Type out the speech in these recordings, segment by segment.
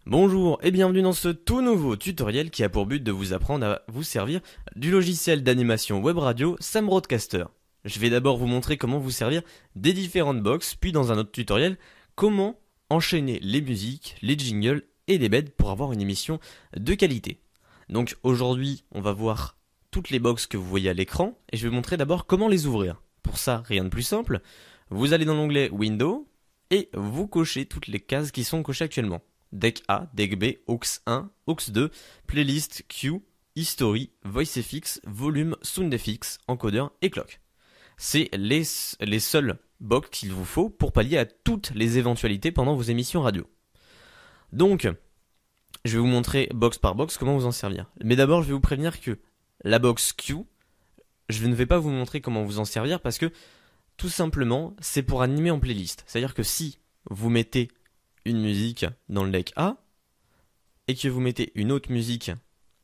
Bonjour et bienvenue dans ce tout nouveau tutoriel qui a pour but de vous apprendre à vous servir du logiciel d'animation web radio Sam Broadcaster. Je vais d'abord vous montrer comment vous servir des différentes box, puis dans un autre tutoriel, comment enchaîner les musiques, les jingles et les beds pour avoir une émission de qualité. Donc aujourd'hui, on va voir toutes les box que vous voyez à l'écran et je vais vous montrer d'abord comment les ouvrir. Pour ça, rien de plus simple, vous allez dans l'onglet Windows et vous cochez toutes les cases qui sont cochées actuellement. Deck A, Deck B, aux 1, aux 2, Playlist, Q, History, VoiceFX, Volume, SoundFX, Encodeur et Clock. C'est les seuls box qu'il vous faut pour pallier à toutes les éventualités pendant vos émissions radio. Donc, je vais vous montrer box par box comment vous en servir. Mais d'abord, je vais vous prévenir que la box Q, je ne vais pas vous montrer comment vous en servir parce que, tout simplement, c'est pour animer en playlist. C'est-à-dire que si vous mettez une musique dans le deck A et que vous mettez une autre musique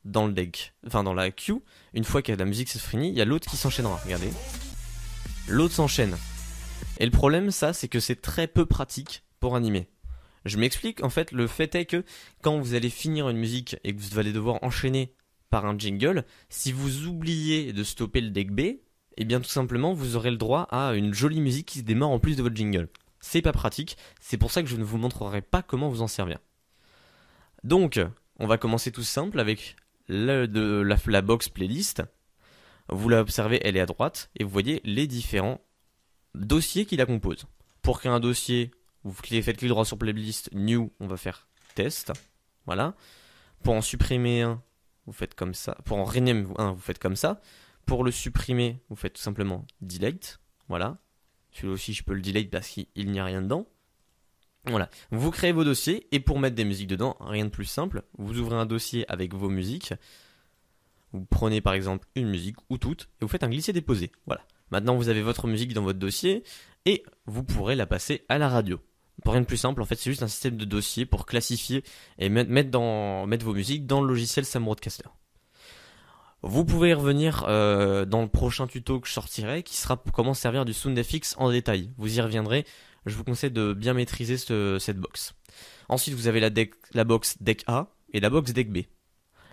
dans le deck, enfin dans la queue, une fois que la musique s'est finie, il y a l'autre qui s'enchaînera. Regardez, l'autre s'enchaîne. Et le problème, ça, c'est que c'est très peu pratique pour animer. Je m'explique. En fait, le fait est que quand vous allez finir une musique et que vous allez devoir enchaîner par un jingle, si vous oubliez de stopper le deck B, eh bien tout simplement, vous aurez le droit à une jolie musique qui se démarre en plus de votre jingle. C'est pas pratique, c'est pour ça que je ne vous montrerai pas comment vous en servir. Donc, on va commencer tout simple avec la box playlist. Vous l'observez, elle est à droite, et vous voyez les différents dossiers qui la composent. Pour créer un dossier, vous faites clic droit sur playlist, new, on va faire test, voilà. Pour en supprimer un, vous faites comme ça. Pour en rename un, vous faites comme ça. Pour le supprimer, vous faites tout simplement delete, voilà. Celui-là aussi, je peux le delete parce qu'il n'y a rien dedans. Voilà. Vous créez vos dossiers et pour mettre des musiques dedans, rien de plus simple. Vous ouvrez un dossier avec vos musiques. Vous prenez par exemple une musique ou toutes et vous faites un glisser-déposer. Voilà. Maintenant, vous avez votre musique dans votre dossier et vous pourrez la passer à la radio. Pour rien de plus simple, en fait, c'est juste un système de dossier pour classifier et mettre vos musiques dans le logiciel Sam Broadcaster. Vous pouvez y revenir dans le prochain tuto que je sortirai, qui sera pour comment servir du SoundFX en détail. Vous y reviendrez, je vous conseille de bien maîtriser cette box. Ensuite, vous avez la box Deck A et la box Deck B.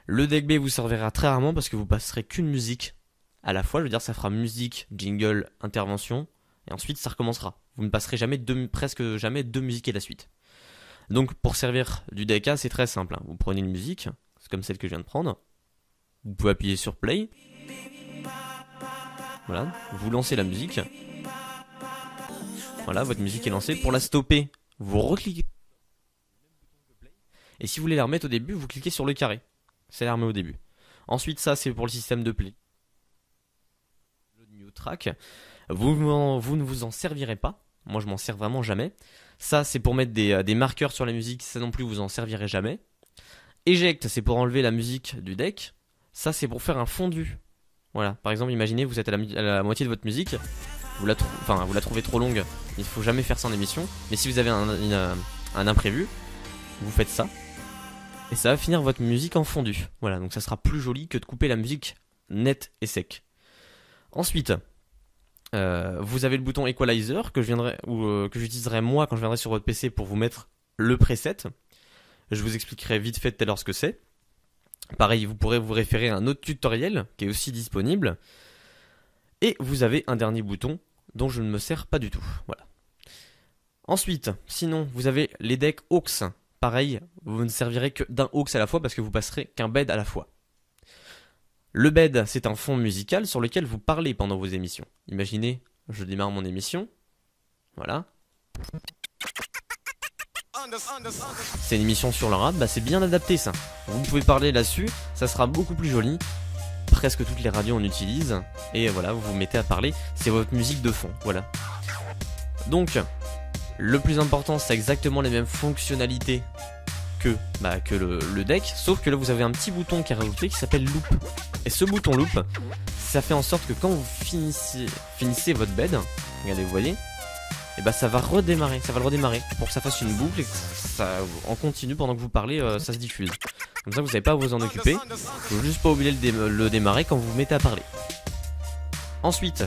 Le Deck B vous servira très rarement parce que vous passerez qu'une musique à la fois. Je veux dire, ça fera musique, jingle, intervention, et ensuite ça recommencera. Vous ne passerez presque jamais deux musiques à la suite. Donc, pour servir du Deck A, c'est très simple, hein. Vous prenez une musique, c'est comme celle que je viens de prendre. Vous pouvez appuyer sur play. Voilà, vous lancez la musique. Voilà, votre musique est lancée. Pour la stopper, vous recliquez. Et si vous voulez la remettre au début, vous cliquez sur le carré. C'est la remet au début. Ensuite, ça, c'est pour le système de play. Le new track. Vous ne vous en servirez pas. Moi, je m'en sers vraiment jamais. Ça, c'est pour mettre des marqueurs sur la musique. Ça non plus, vous en servirez jamais. Eject, c'est pour enlever la musique du deck. Ça, c'est pour faire un fondu. Voilà, par exemple, imaginez, vous êtes à la moitié de votre musique, vous la trouvez trop longue, il ne faut jamais faire ça en émission, mais si vous avez un imprévu, vous faites ça, et ça va finir votre musique en fondu. Voilà, donc ça sera plus joli que de couper la musique nette et sec. Ensuite, vous avez le bouton Equalizer que j'utiliserai moi quand je viendrai sur votre PC pour vous mettre le preset. Je vous expliquerai vite fait tout à l'heure ce que c'est. Pareil, vous pourrez vous référer à un autre tutoriel qui est aussi disponible. Et vous avez un dernier bouton dont je ne me sers pas du tout. Voilà. Ensuite, sinon, vous avez les decks aux. Pareil, vous ne servirez que d'un aux à la fois parce que vous passerez qu'un bed à la fois. Le bed, c'est un fond musical sur lequel vous parlez pendant vos émissions. Imaginez, je démarre mon émission. Voilà. C'est une émission sur le rap, c'est bien adapté ça. Vous pouvez parler là-dessus, ça sera beaucoup plus joli. Presque toutes les radios en utilisent. Et voilà, vous vous mettez à parler, c'est votre musique de fond, voilà. Donc, le plus important, c'est exactement les mêmes fonctionnalités que le deck, sauf que là vous avez un petit bouton qui est rajouté qui s'appelle loop. Et ce bouton loop, ça fait en sorte que quand vous finissez votre bed, regardez, vous voyez, et ça va le redémarrer pour que ça fasse une boucle et que ça en continue pendant que vous parlez, ça se diffuse. Comme ça vous n'avez pas à vous en occuper, il faut juste pas oublier le démarrer quand vous vous mettez à parler. Ensuite,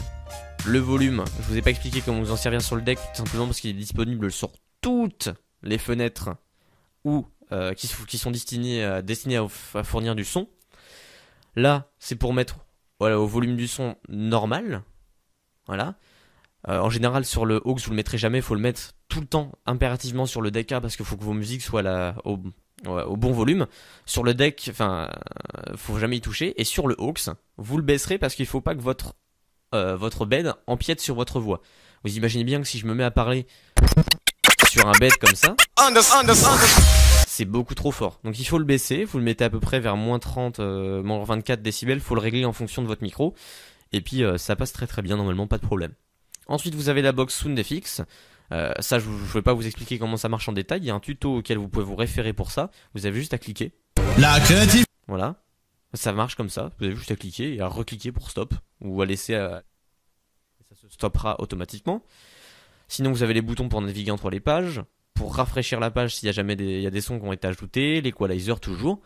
le volume, je vous ai pas expliqué comment vous en servir sur le deck, tout simplement parce qu'il est disponible sur toutes les fenêtres où qui sont destinés à fournir du son. Là, c'est pour mettre au volume du son normal. Voilà. En général, sur le aux, vous le mettrez jamais, il faut le mettre tout le temps impérativement sur le deck A parce qu'il faut que vos musiques soient au bon volume. Sur le deck, faut jamais y toucher. Et sur le aux, vous le baisserez parce qu'il faut pas que votre bed empiète sur votre voix. Vous imaginez bien que si je me mets à parler sur un bed comme ça, c'est beaucoup trop fort. Donc il faut le baisser, vous le mettez à peu près vers moins 30, moins 24 décibels, faut le régler en fonction de votre micro. Et puis ça passe très très bien normalement, pas de problème. Ensuite vous avez la box SoundFX. Ça je vais pas vous expliquer comment ça marche en détail, il y a un tuto auquel vous pouvez vous référer pour ça. Vous avez juste à cliquer. La créative. Voilà. Ça marche comme ça, vous avez juste à cliquer et à recliquer pour stop. Ou à laisser ça se stoppera automatiquement. Sinon vous avez les boutons pour naviguer entre les pages, pour rafraîchir la page s'il y a jamais il y a des sons qui ont été ajoutés, l'equalizer toujours.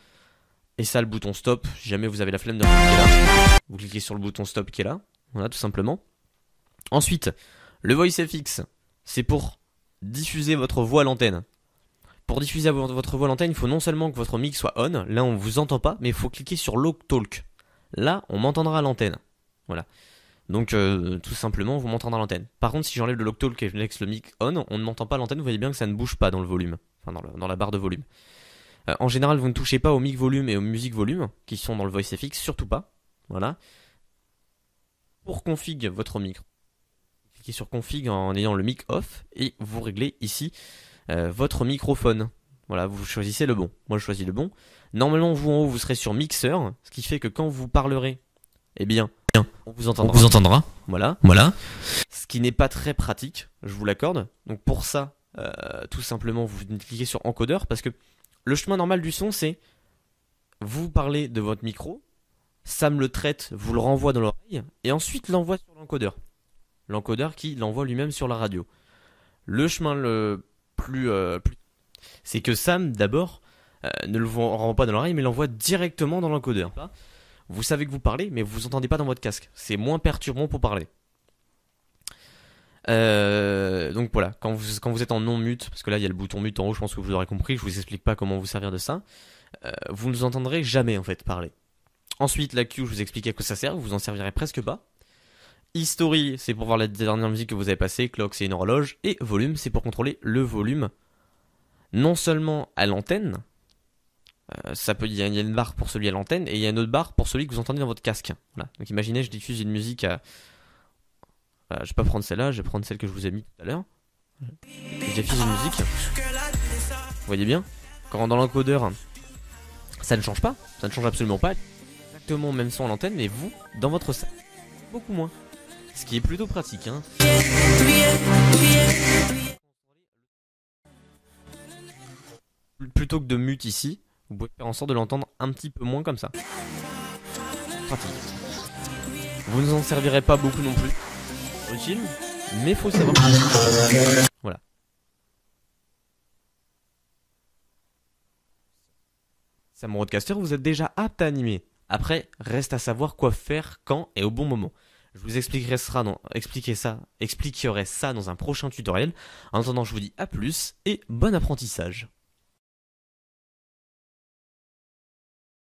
Et ça, le bouton stop, si jamais vous avez la flemme de cliquer là, vous cliquez sur le bouton stop qui est là, voilà, tout simplement. Ensuite, le VoiceFX, c'est pour diffuser votre voix à l'antenne. Pour diffuser votre voix à l'antenne, il faut non seulement que votre mic soit on, là on vous entend pas, mais il faut cliquer sur Low Talk. Là, on m'entendra à l'antenne. Voilà. Donc tout simplement, vous m'entendrez à l'antenne. Par contre, si j'enlève le Low Talk et je laisse le mic on ne m'entend pas à l'antenne, vous voyez bien que ça ne bouge pas dans le volume, enfin dans la barre de volume. En général, vous ne touchez pas au mic volume et au music volume, qui sont dans le VoiceFX, surtout pas. Voilà. Pour config votre micro, cliquez sur config en ayant le mic off, et vous réglez ici votre microphone. Voilà, vous choisissez le bon. Moi, je choisis le bon. Normalement, vous en haut, vous serez sur mixeur, ce qui fait que quand vous parlerez, eh bien, on vous entendra. Voilà. Ce qui n'est pas très pratique, je vous l'accorde. Donc pour ça, tout simplement, vous cliquez sur encodeur, parce que le chemin normal du son, c'est vous parlez de votre micro, Sam le traite, vous le renvoie dans l'oreille, et ensuite l'envoie sur l'encodeur. L'encodeur qui l'envoie lui-même sur la radio. Le chemin le plus c'est que Sam, d'abord, ne le renvoie pas dans l'oreille, mais l'envoie directement dans l'encodeur. Vous savez que vous parlez, mais vous entendez pas dans votre casque. C'est moins perturbant pour parler. Donc voilà, quand vous êtes en non-mute, parce que là il y a le bouton mute en haut, je pense que vous aurez compris, je vous explique pas comment vous servir de ça. Vous ne vous entendrez jamais en fait parler. Ensuite la Q, je vous explique à quoi ça sert, vous en servirez presque pas. History, c'est pour voir la dernière musique que vous avez passée, Clock c'est une horloge, et volume, c'est pour contrôler le volume. Non seulement à l'antenne, il y a une barre pour celui à l'antenne, et il y a une autre barre pour celui que vous entendez dans votre casque. Voilà. Donc imaginez, je diffuse une musique à... je vais pas prendre celle-là, je vais prendre celle que je vous ai mis tout à l'heure. Je diffuse une musique. Vous voyez bien, quand dans l'encodeur, ça ne change pas, ça ne change absolument pas. Exactement le même son à l'antenne, mais vous, dans votre salle, beaucoup moins. Ce qui est plutôt pratique, hein. Plutôt que de mute ici, vous pouvez faire en sorte de l'entendre un petit peu moins comme ça. Pratique. Vous ne en servirez pas beaucoup non plus. Utile, mais faut savoir. Voilà. Sam Roadcaster, vous êtes déjà apte à animer. Après, reste à savoir quoi faire, quand et au bon moment. Je vous expliquerai ça dans un prochain tutoriel. En attendant, je vous dis à plus et bon apprentissage.